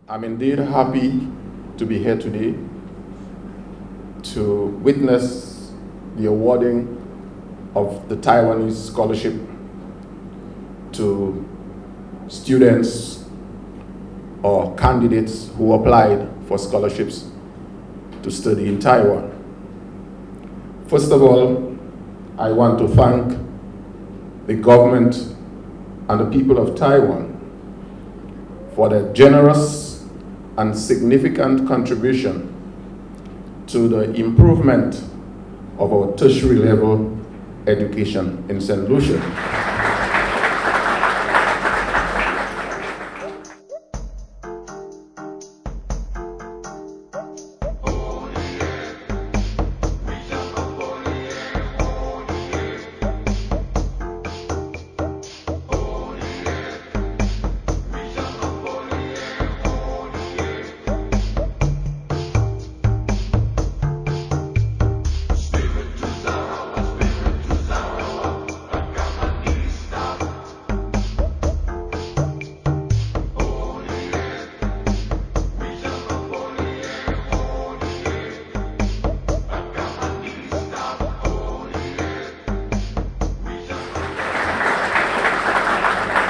I'm indeed happy to be here today to witness the awarding of the Taiwanese Scholarship to students or candidates who applied for scholarships to study in Taiwan. First of all, I want to thank the government and the people of Taiwan for their generous and significant contribution to the improvement of our tertiary level education in St. Lucia.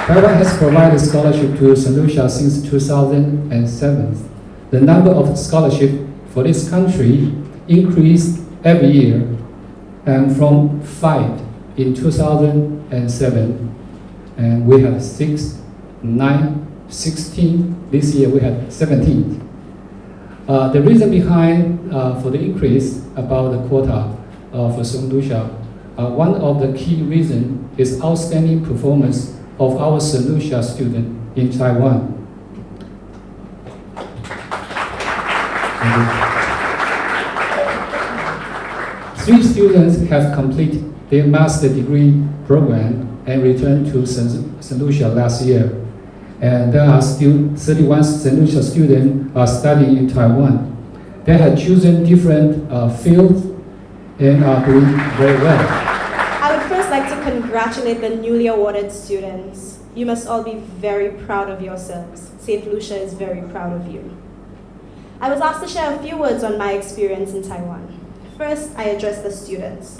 Taiwan has provided scholarship to St. Lucia since 2007. The number of scholarships for this country increased every year, and from 5 in 2007, and we have 6, 9, 16. This year we have 17. The reason behind for the increase about the quota for St. Lucia, one of the key reasons is outstanding performance of our St. Lucia student in Taiwan. Three students have completed their master degree program and returned to St. Lucia last year. And there are still 31 St. Lucia students are studying in Taiwan. They have chosen different fields and are doing very well. I'd like to congratulate the newly awarded students. You must all be very proud of yourselves. St. Lucia is very proud of you. I was asked to share a few words on my experience in Taiwan. First, I address the students.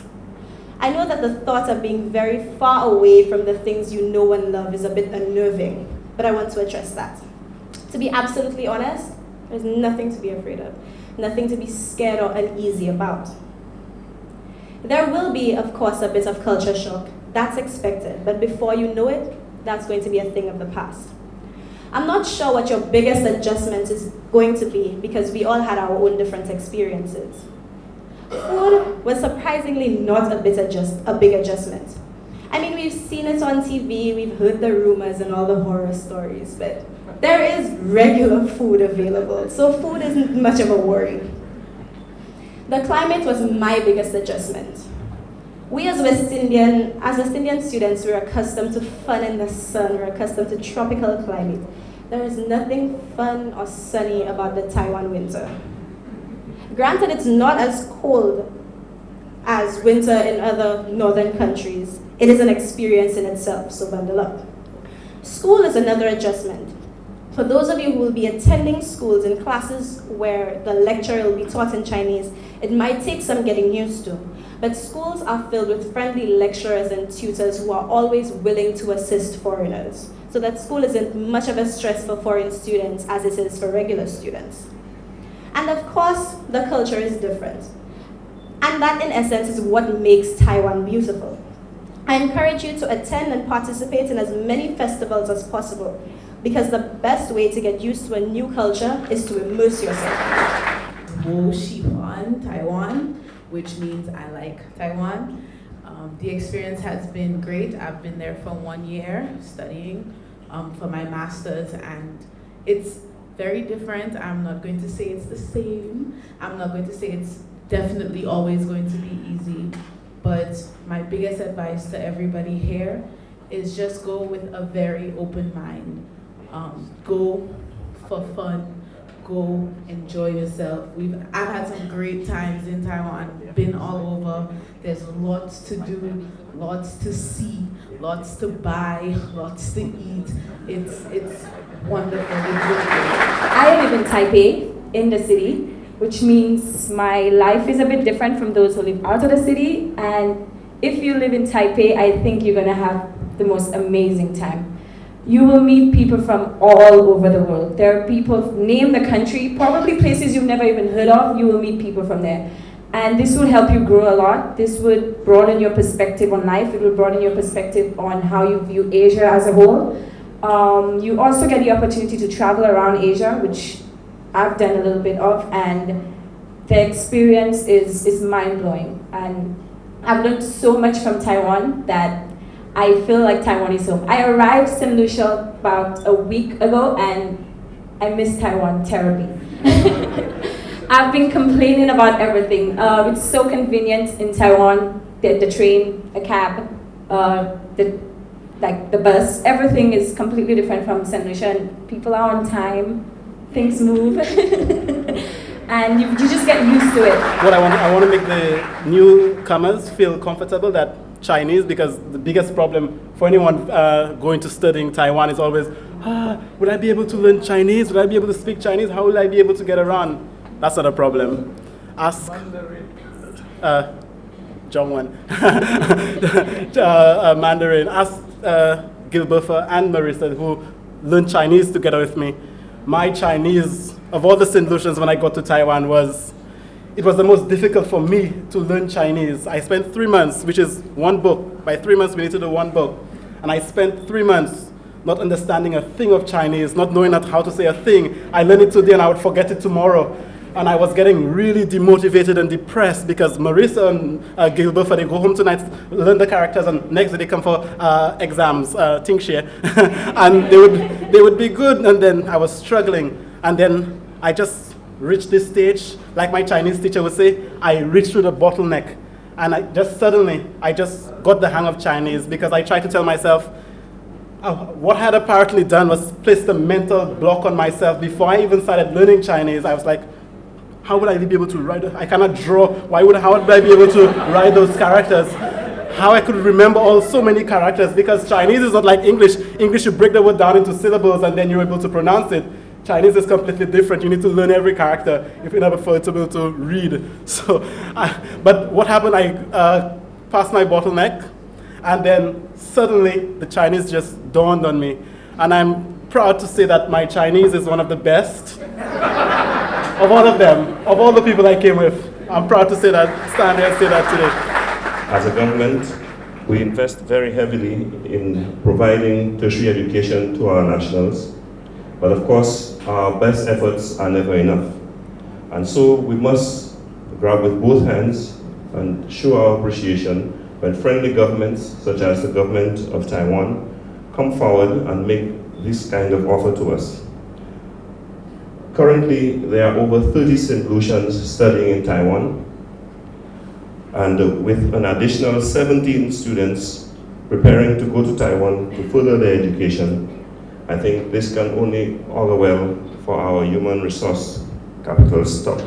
I know that the thought of being very far away from the things you know and love is a bit unnerving, but I want to address that. To be absolutely honest, there's nothing to be afraid of, nothing to be scared or uneasy about. There will be, of course, a bit of culture shock. That's expected, but before you know it, that's going to be a thing of the past. I'm not sure what your biggest adjustment is going to be because we all had our own different experiences. Food was surprisingly not a big adjustment. I mean, we've seen it on TV, we've heard the rumors and all the horror stories, but there is regular food available, so food isn't much of a worry. The climate was my biggest adjustment. We as West Indian students, we're accustomed to fun in the sun, we're accustomed to tropical climate. There is nothing fun or sunny about the Taiwan winter. Granted, it's not as cold as winter in other northern countries. It is an experience in itself, so bundle up. School is another adjustment. For those of you who will be attending schools in classes where the lecturer will be taught in Chinese, it might take some getting used to. But schools are filled with friendly lecturers and tutors who are always willing to assist foreigners. So that school isn't much of a stress for foreign students as it is for regular students. And of course, the culture is different. And that in essence is what makes Taiwan beautiful. I encourage you to attend and participate in as many festivals as possible, because the best way to get used to a new culture is to immerse yourself. 我喜欢 Taiwan, which means I like Taiwan. The experience has been great. I've been there for 1 year studying for my master's, and it's very different. I'm not going to say it's the same. I'm not going to say it's definitely always going to be easy, but my biggest advice to everybody here is just go with a very open mind. Go for fun, go enjoy yourself. I've had some great times in Taiwan, been all over. There's lots to do, lots to see, lots to buy, lots to eat. It's wonderful. It's really good. I live in Taipei, in the city, which means my life is a bit different from those who live out of the city. And if you live in Taipei, I think you're gonna have the most amazing time. You will meet people from all over the world. There are people, name the country, probably places you've never even heard of, you will meet people from there. And this will help you grow a lot. This would broaden your perspective on life. It will broaden your perspective on how you view Asia as a whole. You also get the opportunity to travel around Asia, which I've done a little bit of, and the experience is mind-blowing. And I've learned so much from Taiwan that I feel like Taiwan is home. I arrived in St. Lucia about a week ago, and I miss Taiwan terribly. I've been complaining about everything. It's so convenient in Taiwan, the train, a cab, the bus, everything is completely different from St. Lucia, and people are on time, things move, and you just get used to it. What I want to make the newcomers feel comfortable that Chinese, because the biggest problem for anyone going to study in Taiwan is always, would I be able to learn Chinese? Would I be able to speak Chinese? How will I be able to get around? That's not a problem. Ask Zhongwen, Mandarin. Ask Gilbertha and Marissa, who learned Chinese together with me. My Chinese, of all the St. Lucians when I got to Taiwan, it was the most difficult for me to learn Chinese. I spent 3 months, which is one book. By 3 months, we need to do one book. And I spent 3 months not understanding a thing of Chinese, not knowing how to say a thing. I learned it today and I would forget it tomorrow. And I was getting really demotivated and depressed because Marissa and Gilbertha, they go home tonight, learn the characters, and next day they come for exams, Tingxie. And they would be good, and then I was struggling. And then I just reached this stage, like my Chinese teacher would say, I reached through the bottleneck. And I just got the hang of Chinese, because I tried to tell myself, what I had apparently done was placed a mental block on myself before I even started learning Chinese. I was like, how would I be able to write? I cannot draw. How would I be able to write those characters? How I could remember so many characters, because Chinese is not like English. English, you break the word down into syllables and then you're able to pronounce it. Chinese is completely different. You need to learn every character if you're not to be able to read. So, but what happened, I passed my bottleneck, and then suddenly the Chinese just dawned on me. And I'm proud to say that my Chinese is one of the best of all of them, of all the people I came with. I'm proud to say that, stand here and say that today. As a government, we invest very heavily in providing tertiary education to our nationals. But of course, our best efforts are never enough. And so we must grab with both hands and show our appreciation when friendly governments, such as the government of Taiwan, come forward and make this kind of offer to us. Currently, there are over 30 St. Lucians studying in Taiwan, and with an additional 17 students preparing to go to Taiwan to further their education. I think this can only augur well for our human resource capital stock.